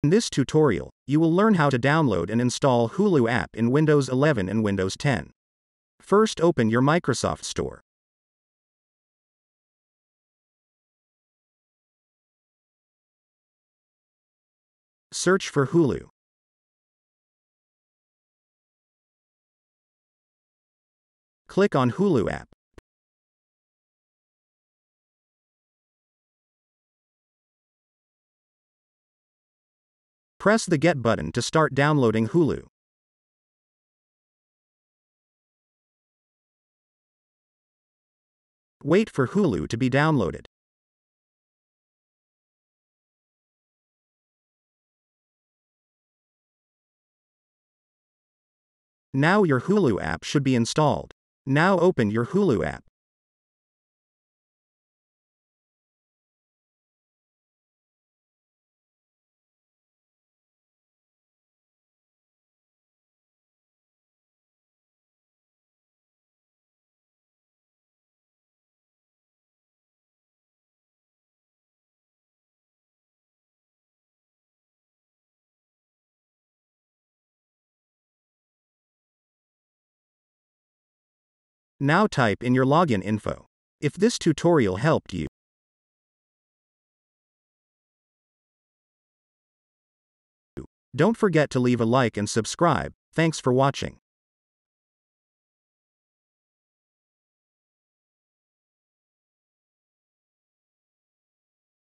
In this tutorial, you will learn how to download and install Hulu app in Windows 11 and Windows 10. First, open your Microsoft Store. Search for Hulu. Click on Hulu app. Press the Get button to start downloading Hulu. Wait for Hulu to be downloaded. Now your Hulu app should be installed. Now open your Hulu app. Now type in your login info. If this tutorial helped you, don't forget to leave a like and subscribe. Thanks for watching.